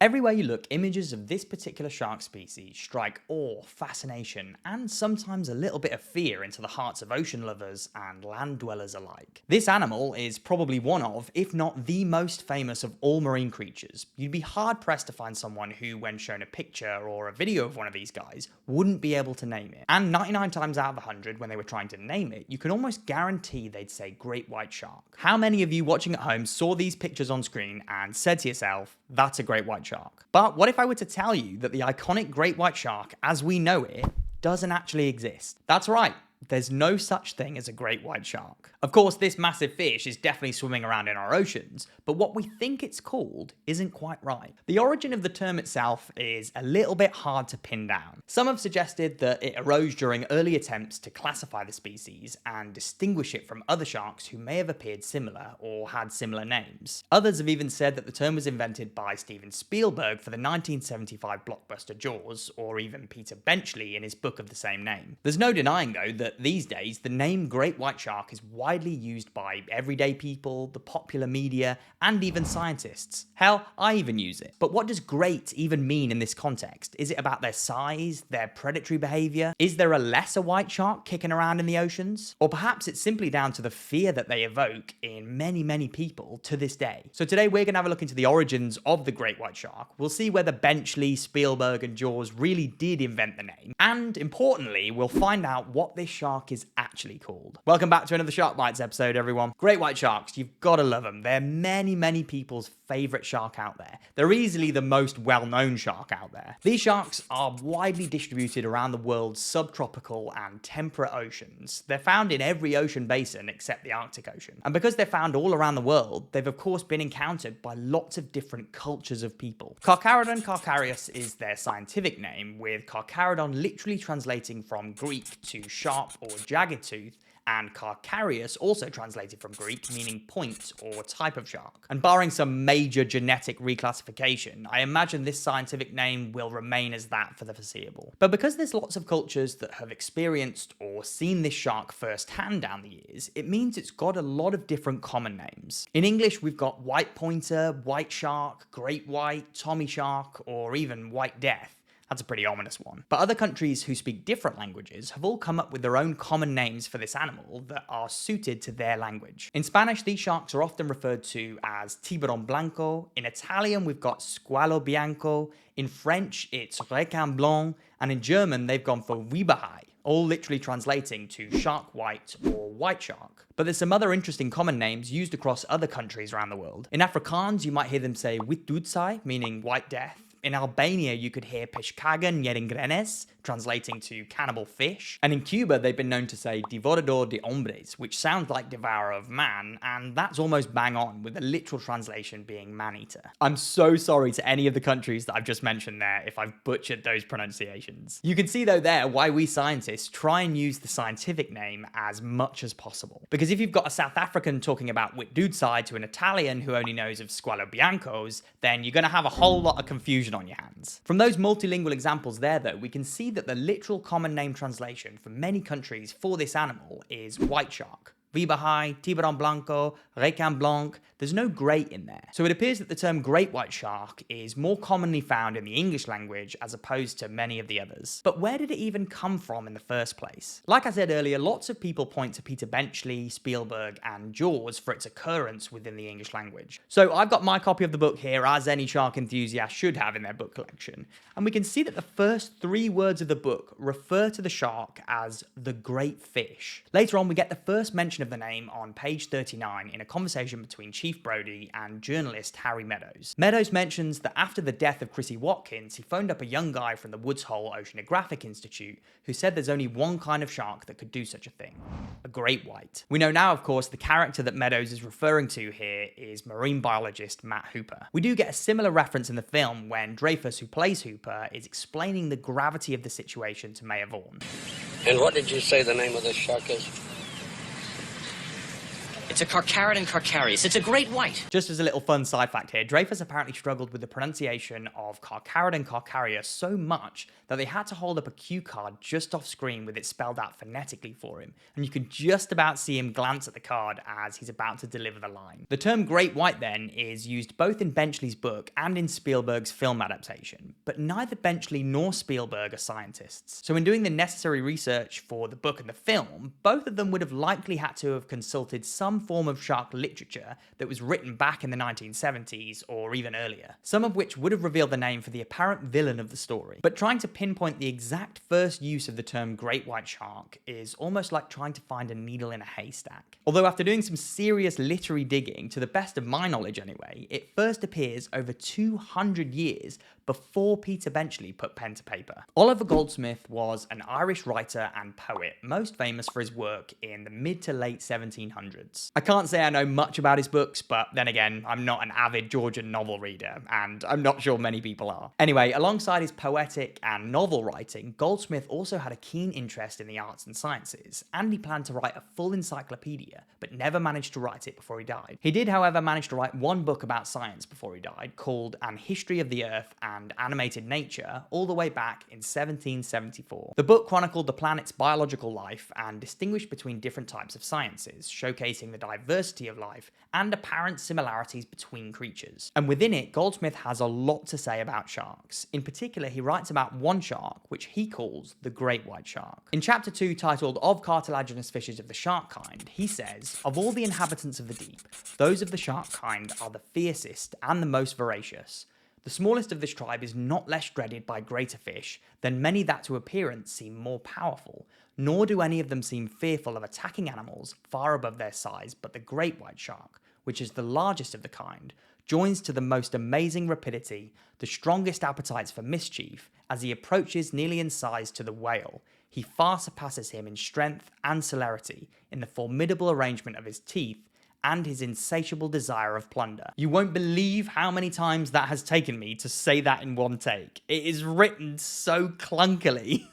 Everywhere you look, images of this particular shark species strike awe, fascination, and sometimes a little bit of fear into the hearts of ocean lovers and land dwellers alike. This animal is probably one of, if not the most famous of all marine creatures. You'd be hard pressed to find someone who, when shown a picture or a video of one of these guys, wouldn't be able to name it. And 99 times out of 100, when they were trying to name it, you can almost guarantee they'd say great white shark. How many of you watching at home saw these pictures on screen and said to yourself, that's a great white shark? But what if I were to tell you that the iconic great white shark, as we know it, doesn't actually exist? That's right. There's no such thing as a great white shark. Of course, this massive fish is definitely swimming around in our oceans, but what we think it's called isn't quite right. The origin of the term itself is a little bit hard to pin down. Some have suggested that it arose during early attempts to classify the species and distinguish it from other sharks who may have appeared similar or had similar names. Others have even said that the term was invented by Steven Spielberg for the 1975 blockbuster Jaws, or even Peter Benchley in his book of the same name. There's no denying, though, that these days the name great white shark is widely used by everyday people, the popular media, and even scientists. Hell, I even use it. But what does great even mean in this context? Is it about their size, their predatory behavior? Is there a lesser white shark kicking around in the oceans? Or perhaps it's simply down to the fear that they evoke in many people to this day. So today we're going to have a look into the origins of the great white shark. We'll see whether Benchley, Spielberg, and Jaws really did invent the name. And importantly, we'll find out what this shark is actually called. Welcome back to another Shark Bytes episode, everyone. Great white sharks, you've got to love them. They're many people's favorite shark out there. They're easily the most well-known shark out there. These sharks are widely distributed around the world's subtropical and temperate oceans. They're found in every ocean basin except the Arctic Ocean. And because they're found all around the world, they've of course been encountered by lots of different cultures of people. Carcharodon carcharias is their scientific name, with carcharodon literally translating from Greek to sharp or jagged tooth, and carcharias also translated from Greek, meaning point or type of shark. And barring some major genetic reclassification, I imagine this scientific name will remain as that for the foreseeable. But because there's lots of cultures that have experienced or seen this shark firsthand down the years, it means it's got a lot of different common names. In English, we've got white pointer, white shark, great white, Tommy shark, or even white death. That's a pretty ominous one. But other countries who speak different languages have all come up with their own common names for this animal that are suited to their language. In Spanish, these sharks are often referred to as tiburon blanco. In Italian, we've got squalo bianco. In French, it's requin blanc. And in German, they've gone for Wieberhai, all literally translating to shark white or white shark. But there's some other interesting common names used across other countries around the world. In Afrikaans, you might hear them say Witdutsai, meaning white death. In Albania, you could hear Peshkagan Yeringrenes, translating to cannibal fish. And in Cuba, they've been known to say Devorador de Hombres, which sounds like devourer of man, and that's almost bang on, with the literal translation being man-eater. I'm so sorry to any of the countries that I've just mentioned there if I've butchered those pronunciations. You can see, though, there why we scientists try and use the scientific name as much as possible. Because if you've got a South African talking about Witdutsai to an Italian who only knows of Squalo Biancos, then you're going to have a whole lot of confusion on your hands. From those multilingual examples there, though, we can see that the literal common name translation for many countries for this animal is white shark. Wieberhai, tiburon blanco, requin blanc, there's no great in there. So it appears that the term great white shark is more commonly found in the English language as opposed to many of the others. But where did it even come from in the first place? Like I said earlier, lots of people point to Peter Benchley, Spielberg, and Jaws for its occurrence within the English language. So I've got my copy of the book here, as any shark enthusiast should have in their book collection. And we can see that the first 3 words of the book refer to the shark as the great fish. Later on, we get the first mention of the name on page 39 in a conversation between Chief Brody and journalist Harry Meadows. Meadows mentions that after the death of Chrissy Watkins, he phoned up a young guy from the Woods Hole Oceanographic Institute who said there's only one kind of shark that could do such a thing: a great white. We know now, of course, the character that Meadows is referring to here is marine biologist Matt Hooper. We do get a similar reference in the film when Dreyfus, who plays Hooper, is explaining the gravity of the situation to Maya Vaughn. And what did you say the name of this shark is? It's It's a Carcharodon carcharius. It's a great white. Just as a little fun side fact here, Dreyfus apparently struggled with the pronunciation of Carcharodon carcharius so much that they had to hold up a cue card just off screen with it spelled out phonetically for him, and you can just about see him glance at the card as he's about to deliver the line. The term great white then is used both in Benchley's book and in Spielberg's film adaptation, but neither Benchley nor Spielberg are scientists. So in doing the necessary research for the book and the film, both of them would have likely had to have consulted some form of shark literature that was written back in the 1970s or even earlier, some of which would have revealed the name for the apparent villain of the story. But trying to pinpoint the exact first use of the term great white shark is almost like trying to find a needle in a haystack. Although after doing some serious literary digging, to the best of my knowledge anyway, it first appears over 200 years before Peter Benchley put pen to paper. Oliver Goldsmith was an Irish writer and poet, most famous for his work in the mid to late 1700s. I can't say I know much about his books, but then again, I'm not an avid Georgian novel reader, and I'm not sure many people are. Anyway, alongside his poetic and novel writing, Goldsmith also had a keen interest in the arts and sciences, and he planned to write a full encyclopedia, but never managed to write it before he died. He did, however, manage to write one book about science before he died, called An History of the Earth and Animated Nature, all the way back in 1774. The book chronicled the planet's biological life and distinguished between different types of sciences, showcasing the diversity of life and apparent similarities between creatures. And within it, Goldsmith has a lot to say about sharks. In particular, he writes about one shark, which he calls the great white shark. In chapter 2, titled Of Cartilaginous Fishes of the Shark Kind, he says, "Of all the inhabitants of the deep, those of the shark kind are the fiercest and the most voracious. The smallest of this tribe is not less dreaded by greater fish than many that to appearance seem more powerful, nor do any of them seem fearful of attacking animals far above their size, but the great white shark, which is the largest of the kind, joins to the most amazing rapidity, the strongest appetites for mischief, as he approaches nearly in size to the whale. He far surpasses him in strength and celerity, in the formidable arrangement of his teeth, and his insatiable desire of plunder." You won't believe how many times that has taken me to say that in one take. It is written so clunkily.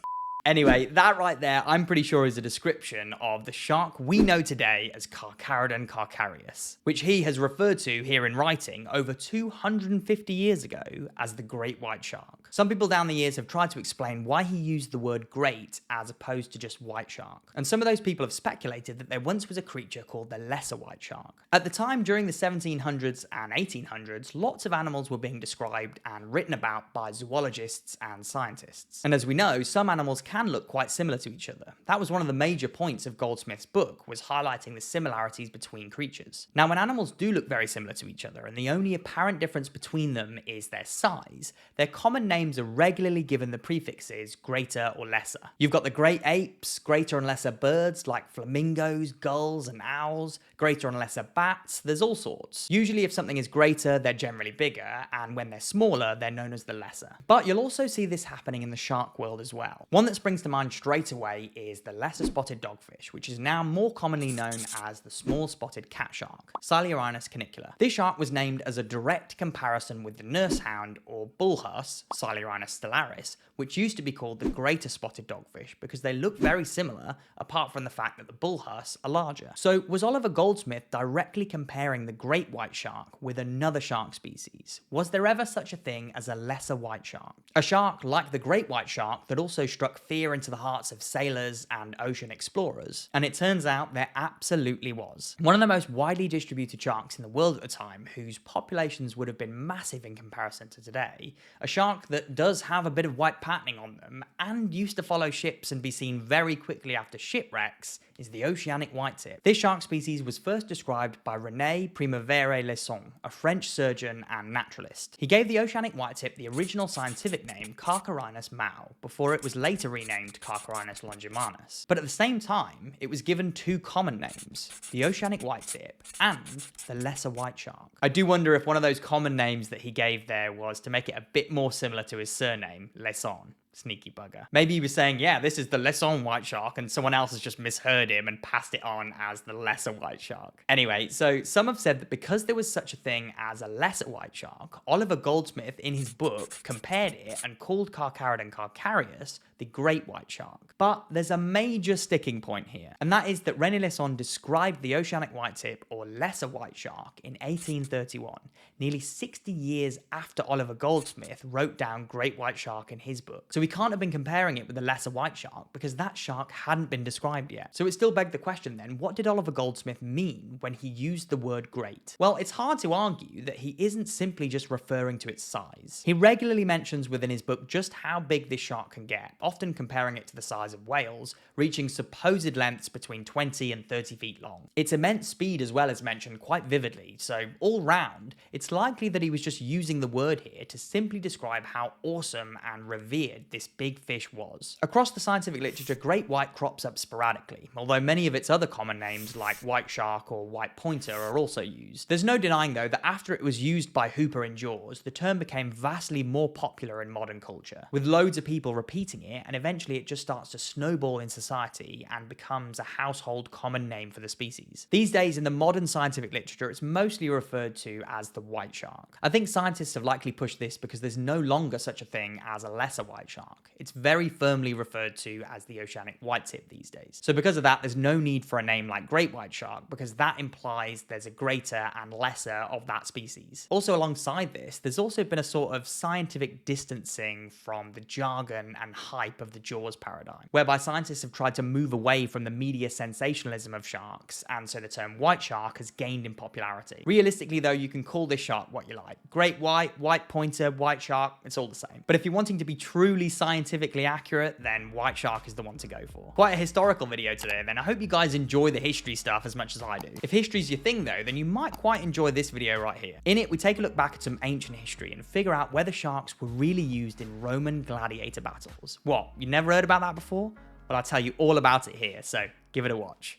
Anyway, that right there, I'm pretty sure is a description of the shark we know today as Carcharodon carcharius, which he has referred to here in writing over 250 years ago as the great white shark. Some people down the years have tried to explain why he used the word great as opposed to just white shark, and some of those people have speculated that there once was a creature called the lesser white shark. At the time, during the 1700s and 1800s, lots of animals were being described and written about by zoologists and scientists. And as we know, some animals can look quite similar to each other. That was one of the major points of Goldsmith's book, was highlighting the similarities between creatures. Now, when animals do look very similar to each other, and the only apparent difference between them is their size, their common names are regularly given the prefixes greater or lesser. You've got the great apes, greater and lesser birds like flamingos, gulls and owls, greater and lesser bats, there's all sorts. Usually if something is greater, they're generally bigger, and when they're smaller, they're known as the lesser. But you'll also see this happening in the shark world as well. One that springs to mind straight away is the lesser spotted dogfish, which is now more commonly known as the small spotted cat shark, Silurhinus canicula. This shark was named as a direct comparison with the nurse hound or bullhuss, Silurhinus stellaris, which used to be called the greater spotted dogfish because they look very similar, apart from the fact that the bullhuss are larger. So was Oliver Goldsmith directly comparing the great white shark with another shark species? Was there ever such a thing as a lesser white shark? A shark like the great white shark that also struck fear into the hearts of sailors and ocean explorers? And it turns out there absolutely was. One of the most widely distributed sharks in the world at the time, whose populations would have been massive in comparison to today, a shark that does have a bit of white patterning on them and used to follow ships and be seen very quickly after shipwrecks, is the oceanic whitetip. This shark species was first described by René Primevère-Lesson, a French surgeon and naturalist. He gave the oceanic whitetip the original scientific name Carcharodon mao, before it was later renamed Carcharodon longimanus. But at the same time, it was given two common names, the oceanic whitetip and the lesser white shark. I do wonder if one of those common names that he gave there was to make it a bit more similar to his surname, Lesson. Sneaky bugger. Maybe he was saying, yeah, this is the Lesson white shark, and someone else has just misheard him and passed it on as the lesser white shark. Anyway, so some have said that because there was such a thing as a lesser white shark, Oliver Goldsmith in his book compared it and called Carcharodon carcharias the great white shark. But there's a major sticking point here, and that is that René Lesson described the oceanic whitetip, or lesser white shark, in 1831, nearly 60 years after Oliver Goldsmith wrote down great white shark in his book. So we can't have been comparing it with the lesser white shark because that shark hadn't been described yet. So it still begged the question then, what did Oliver Goldsmith mean when he used the word great? Well, it's hard to argue that he isn't simply just referring to its size. He regularly mentions within his book just how big this shark can get, often comparing it to the size of whales, reaching supposed lengths between 20 and 30 feet long. Its immense speed as well is mentioned quite vividly, so all round, it's likely that he was just using the word here to simply describe how awesome and revered this big fish was. Across the scientific literature, great white crops up sporadically, although many of its other common names like white shark or white pointer are also used. There's no denying though that after it was used by Hooper in Jaws, the term became vastly more popular in modern culture, with loads of people repeating it, and eventually it just starts to snowball in society and becomes a household common name for the species. These days in the modern scientific literature, it's mostly referred to as the white shark. I think scientists have likely pushed this because there's no longer such a thing as a lesser white shark. It's very firmly referred to as the oceanic whitetip these days. So because of that, there's no need for a name like great white shark because that implies there's a greater and lesser of that species. Also alongside this, there's also been a sort of scientific distancing from the jargon and hype of the Jaws paradigm, whereby scientists have tried to move away from the media sensationalism of sharks, and so the term white shark has gained in popularity. Realistically though, you can call this shark what you like. Great white, white pointer, white shark, it's all the same. But if you're wanting to be truly scientifically accurate, then white shark is the one to go for. Quite a historical video today then. I hope you guys enjoy the history stuff as much as I do. If history's your thing though, then you might quite enjoy this video right here. In it, we take a look back at some ancient history and figure out whether sharks were really used in Roman gladiator battles. What, you never heard about that before? Well, I'll tell you all about it here, so give it a watch.